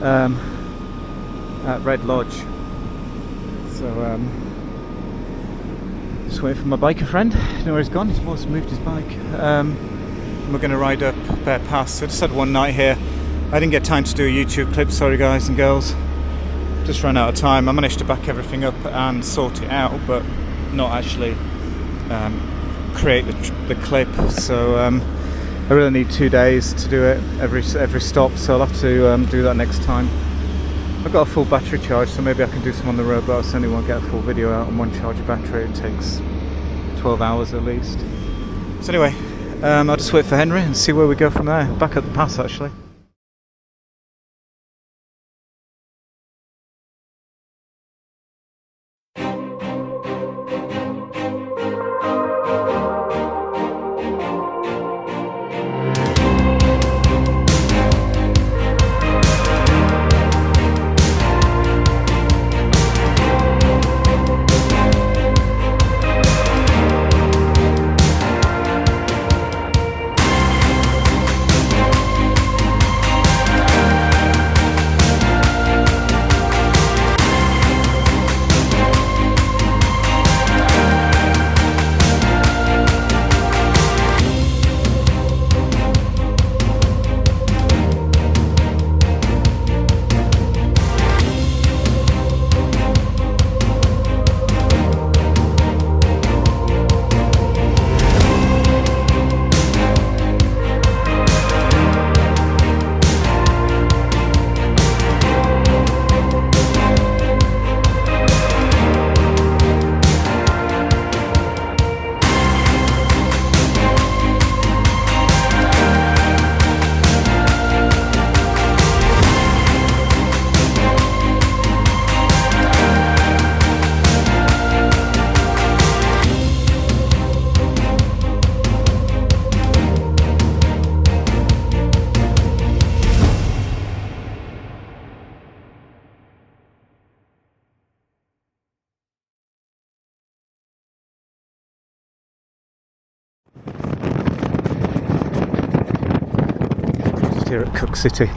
at Red Lodge. So just waiting for my biker friend. I don't know where he's gone. He's almost moved his bike. We're going to ride up Bear Pass. So I just had one night here. I didn't get time to do a YouTube clip, sorry guys and girls. Just ran out of time. I managed to back everything up and sort it out, but not actually create the clip. So I really need 2 days to do it every stop, so I'll have to do that next time. I've got a full battery charge, so maybe I can do some on the road, but I certainly won't get a full video out on one charge battery. It takes 12 hours at least. So anyway, I'll just wait for Henry and see where we go from there. Back at the pass actually. Here at Cook City,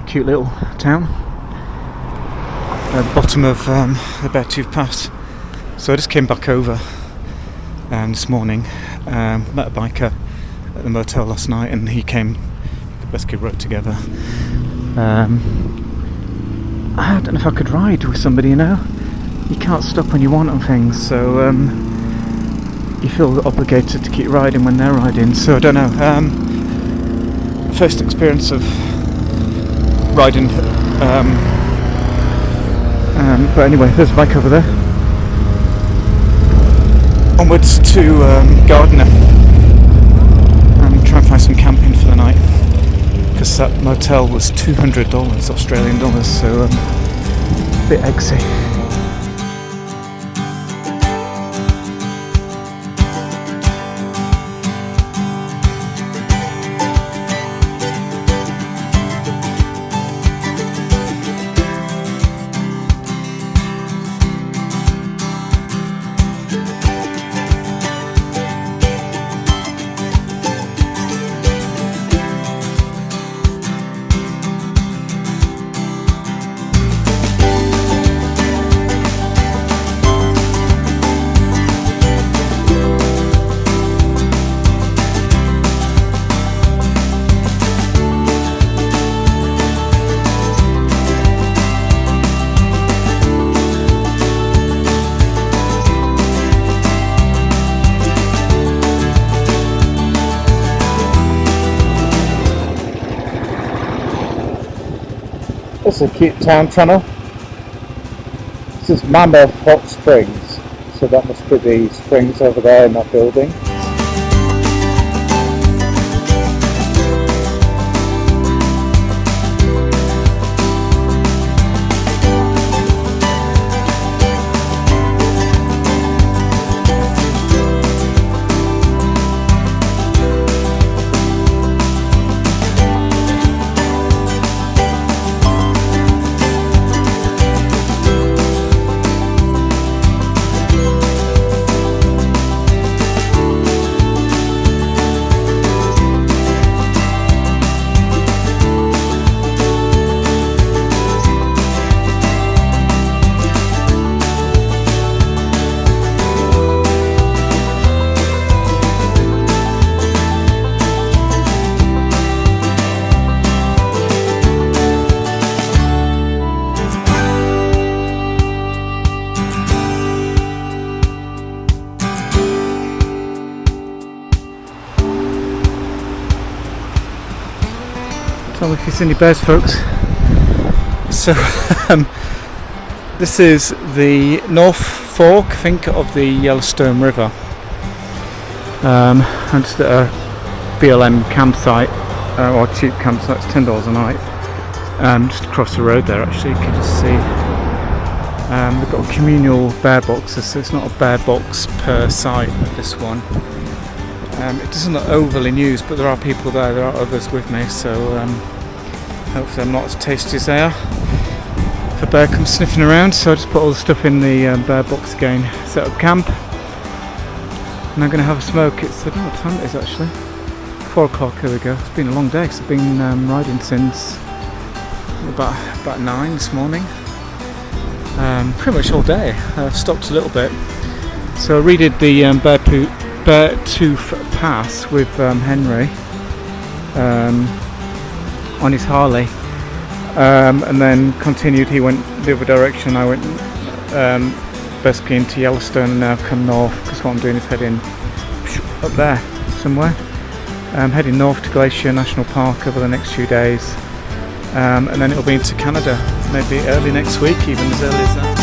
cute little town at the bottom of the Beartooth Pass. So I just came back over this morning, met a biker at the motel last night, and he came, basically rode together. I don't know if I could ride with somebody, you know. You can't stop when you want on things, so you feel obligated to keep riding when they're riding. So I don't know. First experience of riding, but anyway, there's a bike over there. Onwards to Gardner and try and find some camping for the night, because that motel was $200 Australian dollars, so a bit eggsy. This is a cute town tunnel. This is Mammoth Hot Springs, so that must be the springs over there in that building. if you've seen any bears, folks. So this is the North Fork, I think, of the Yellowstone River. I'm just at a BLM campsite, or cheap campsite. It's $10 a night. Just across the road there, actually, you can just see. They've got communal bear boxes, so it's not a bear box per site at this one. It doesn't look overly used, but there are people there. There are others with me, so hopefully I'm not as tasty as they are. If a bear comes sniffing around, so I just put all the stuff in the bear box again. Set up camp, and I'm going to have a smoke. It's, I don't know what time it is actually. 4 o'clock. Here we go. It's been a long day because I've been riding since about 9 this morning. Pretty much all day. I've stopped a little bit. So I redid the Beartooth Pass with Henry on his Harley, and then continued. He went the other direction. I went basically into Yellowstone, and now come north because what I'm doing is heading up there somewhere. Heading north to Glacier National Park over the next few days, and then it'll be into Canada, maybe early next week, even as early as that.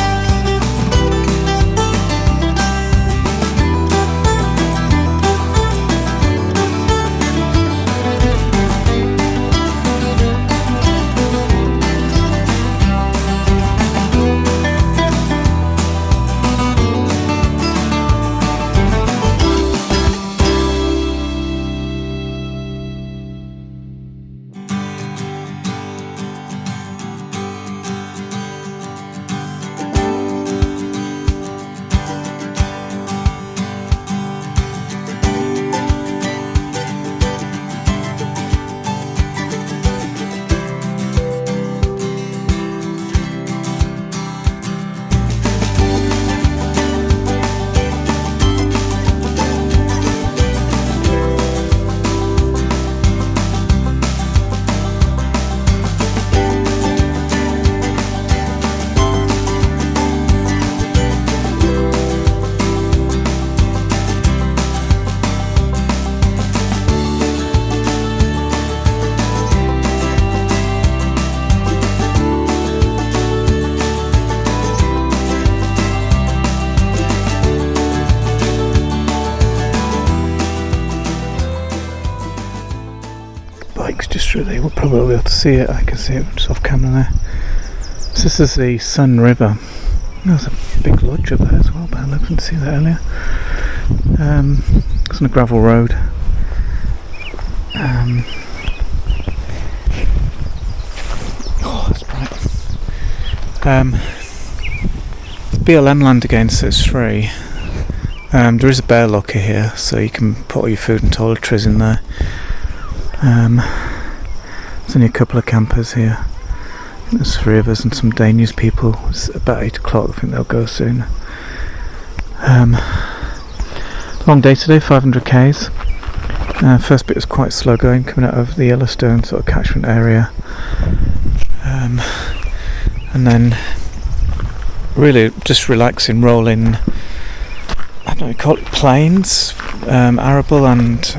Just really, we'll probably be able to see it. I can see it just off camera there. So this is the Sun River. There's a big lodge up there as well, but I couldn't see that earlier. It's on a gravel road. Oh, that's bright. BLM land again, so it's free. There is a bear locker here, so you can put all your food and toiletries in there. There's only a couple of campers here. There's 3 of us and some Danish people. It's about 8 o'clock, I think they'll go soon. Long day today, 500 k's. First bit was quite slow going, coming out of the Yellowstone sort of catchment area. And then really just relaxing, rolling, I don't know, call it plains, arable and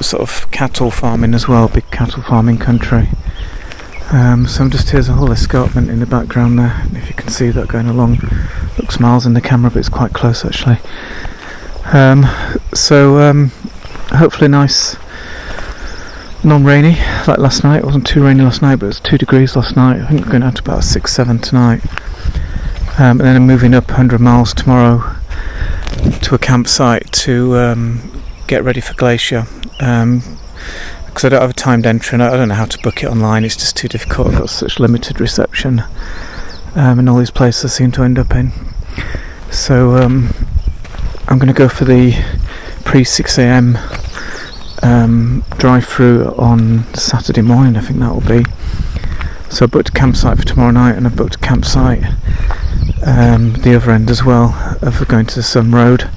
sort of cattle farming as well, big cattle farming country. So I'm just, here's a whole escarpment in the background there, if you can see that going along. Looks miles in the camera, but it's quite close actually. Hopefully nice, non-rainy like last night. It wasn't too rainy last night, but it was 2 degrees last night. I think we're going out to about 6-7 tonight. And then I'm moving up 100 miles tomorrow to a campsite to get ready for Glacier, because I don't have a timed entry and I don't know how to book it online. It's just too difficult. I've got such limited reception in all these places I seem to end up in. So I'm going to go for the pre-6 a.m. drive-through on Saturday morning, I think that will be. So I booked a campsite for tomorrow night, and I booked a campsite the other end as well of going to the Sun Road,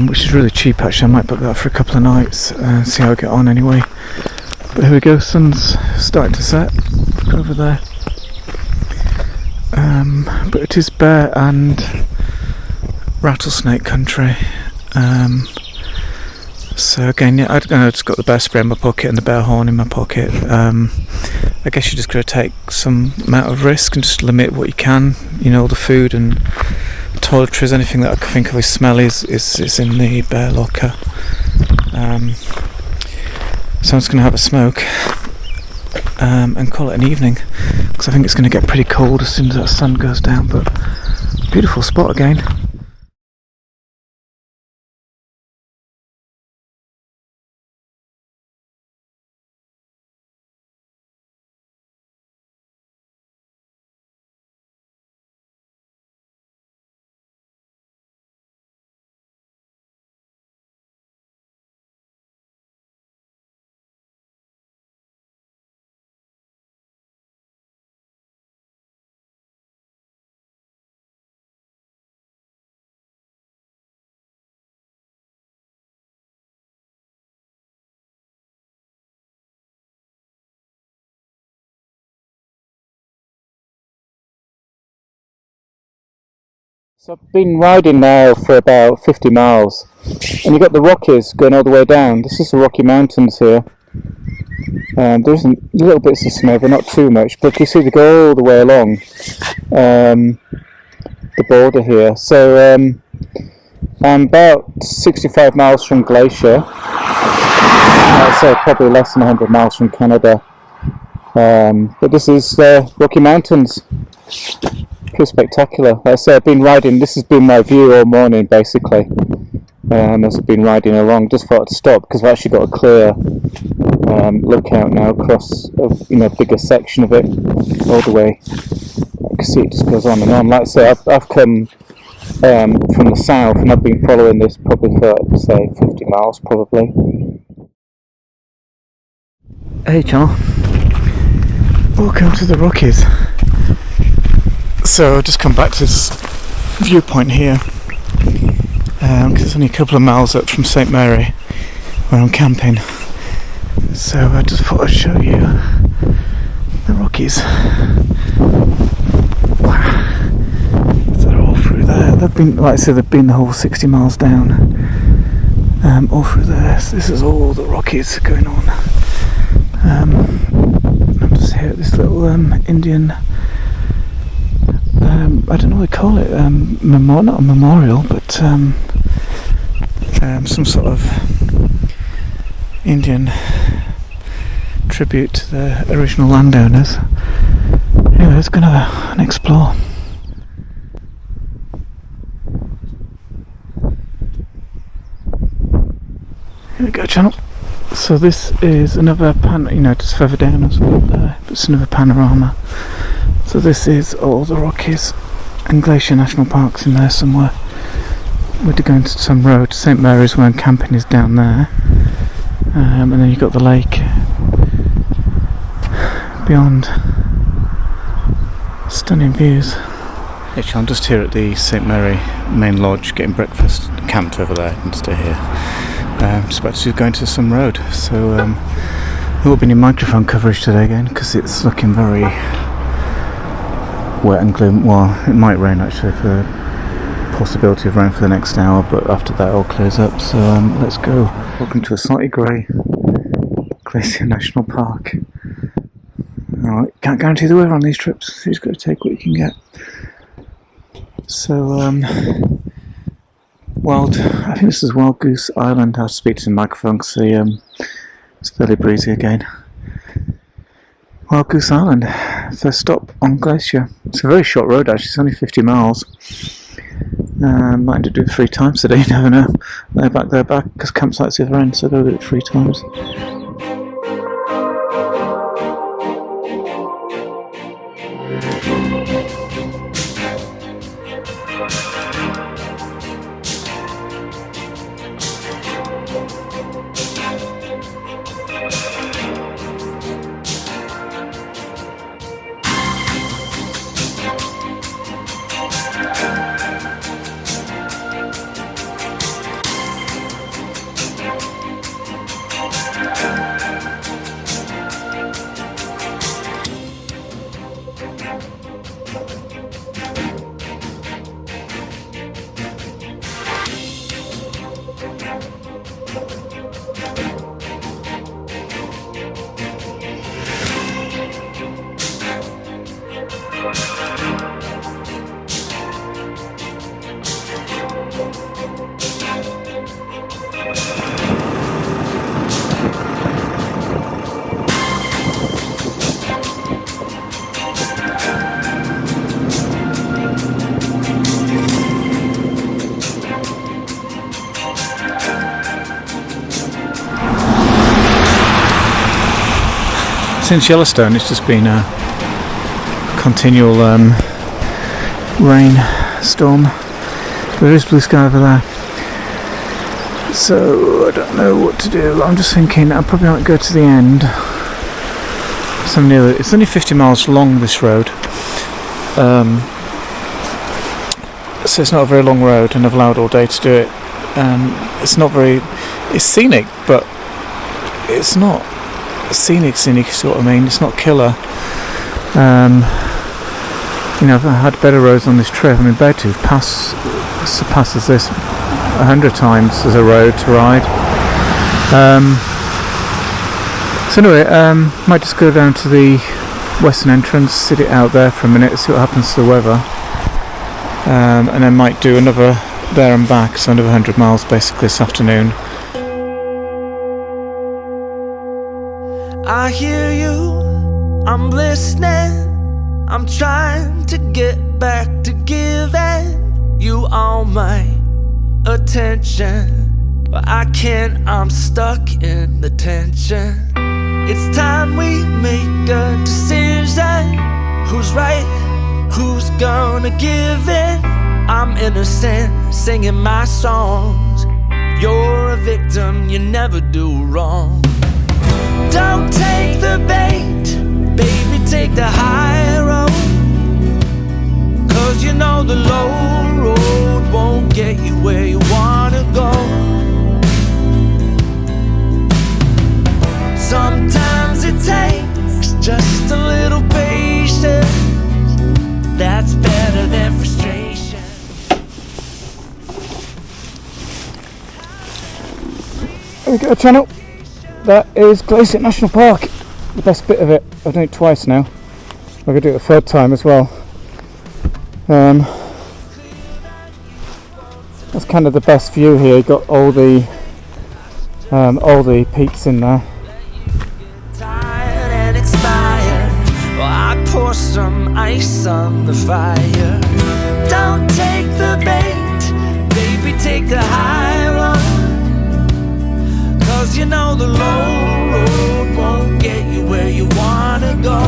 which is really cheap actually. I might book that for a couple of nights and see how I get on anyway. But here we go, sun's starting to set over there. But it is bear and rattlesnake country. So again, yeah, I don't know, I've just got the bear spray in my pocket and the bear horn in my pocket. I guess you're just going to take some amount of risk and just limit what you can. You know, the food and toiletries, anything that I can think of with smell is in the bear locker. So I'm just going to have a smoke and call it an evening, because I think it's going to get pretty cold as soon as that sun goes down. But beautiful spot again. So I've been riding now for about 50 miles, and you've got the Rockies going all the way down. This is the Rocky Mountains here. There's little bits of snow, but not too much. But you see they go all the way along the border here. So I'm about 65 miles from Glacier. I'd say probably less than 100 miles from Canada. But this is the Rocky Mountains. Pretty spectacular. Like I say, I've been riding, this has been my view all morning basically, as I've been riding along. Just thought I'd stop because I've actually got a clear lookout now across a bigger section of it all the way. You can see it just goes on and on. Like I say, I've come from the south and I've been following this probably for say 50 miles probably. Hey John, welcome to the Rockies. So I've just come back to this viewpoint here, because it's only a couple of miles up from St Mary where I'm camping. So I just thought I'd show you the Rockies. So they're all through there. They've been, like I said, they've been the whole 60 miles down, all through there. So this is all the Rockies going on. I'm just here at this little Indian. I don't know what they call it, not a memorial, but some sort of Indian tribute to the original landowners. Anyway, let's go and explore. Here we go, channel. So this is another just further down as well there, but it's another panorama. So this is all the Rockies and Glacier National Park's in there somewhere. We're going to some road. St Mary's where I'm camping is down there, and then you've got the lake beyond. Stunning views. Actually, I'm just here at the St Mary main lodge getting breakfast. Camped over there and stay here. Just about to go into some road. So there won't be any microphone coverage today again because it's looking very wet and gloom. Well, it might rain actually, for the possibility of rain for the next hour, but after that all clears up. So let's go. Welcome to a slightly grey Glacier National Park. Alright, can't guarantee the weather on these trips, so you just got to take what you can get. So I think this is Wild Goose Island. I have to speak to the microphone because it's fairly breezy again. Wild Goose Island, first stop on Glacier. It's a very short road actually, it's only 50 miles. Might have to do it 3 times today, you never know. They're back, because campsite's the other end, so I'll do it 3 times. since Yellowstone it's just been a continual rain storm. There is blue sky over there, so I don't know what to do. I'm just thinking I probably might go to the end. It's only 50 miles long, this road, so it's not a very long road, and I've allowed all day to do it. It's scenic, but it's not scenic sort of, it's not killer. I've had better roads on this trip. Beartooth surpasses this 100 times as a road to ride. So anyway, might just go down to the western entrance, sit it out there for a minute, see what happens to the weather, and then might do another there and back, so another 100 miles basically this afternoon. I hear you, I'm listening, I'm trying to get back to giving you all my attention, but I can't, I'm stuck in the tension. It's time we make a decision. Who's right? Who's gonna give in? I'm innocent, singing my songs. You're a victim, you never do wrong. Don't take the bait, baby, take the high road. 'Cause you know the low road won't get you where you wanna go. Sometimes it takes just a little patience. That's better than frustration. There we go, channel. That is Glacier National Park. The best bit of it. I've done it twice now. I'm going to do it a third time as well. That's kind of the best view here. You've got all the peaks in there. Pour some ice on the fire. Don't take the bait, baby, take the high road. 'Cause you know the low road won't get you where you wanna go.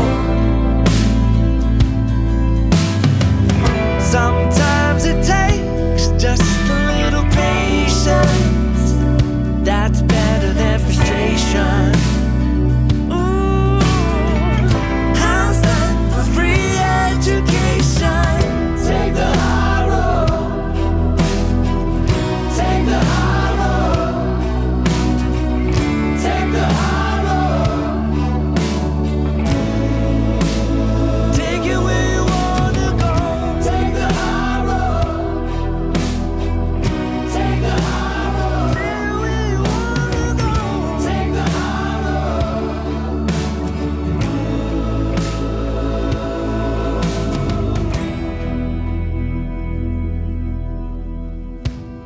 Sometimes it takes just a little patience. That's better than frustration. Take the high road. Take the high road. Take the high road. Take it where you wanna go. Take the high road. Take the high road. Take where you wanna go. Take the high road.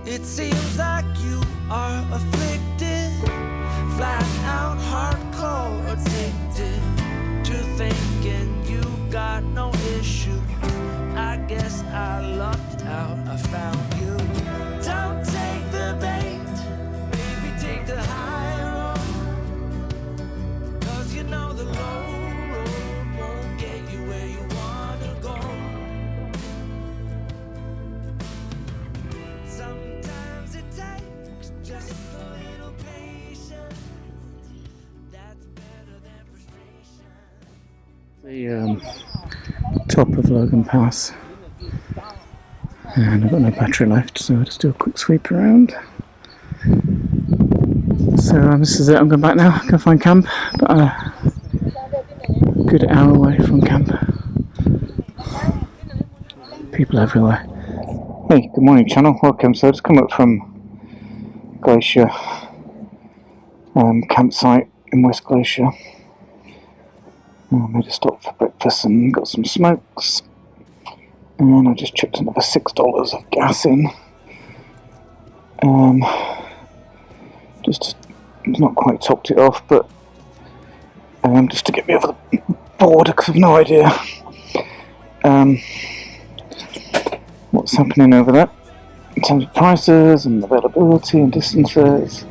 It seems like you are afflicted, flat out hardcore addicted to thinking you got no issue. I guess I lucked out, I found you. Don't take the bait, baby, take the high road. 'Cause you know the low road won't get you where you wanna go. Sometimes it takes just a little patience. That's better than frustration. The top of Logan Pass, and I've got no battery left, so I'll just do a quick sweep around. So this is it. I'm going back now. I'm going to find camp, but a good hour away from camp. People everywhere. Hey, good morning, channel. Welcome. So I just come up from Glacier campsite in West Glacier. I made a stop for breakfast and got some smokes, and I just chucked another $6 of gas in. Just not quite topped it off, but just to get me over the border, because I've no idea what's happening over there in terms of prices and availability and distances.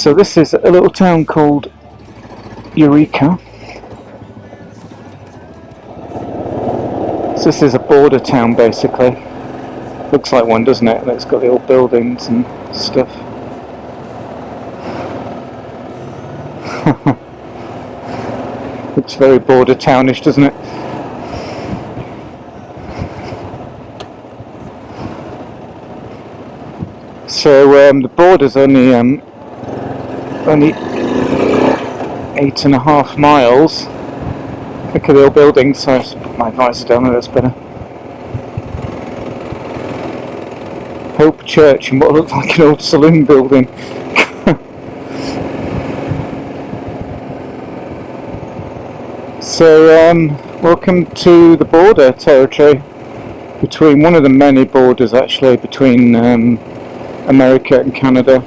So this is a little town called Eureka. So this is a border town basically. Looks like one, doesn't it? It's got the old buildings and stuff. Looks very border townish, doesn't it? So the border's only 8.5 miles. Look at the old buildings, so I just put my visor down there, that's better. Hope Church and what looked like an old saloon building. So welcome to the border territory, between one of the many borders actually between America and Canada.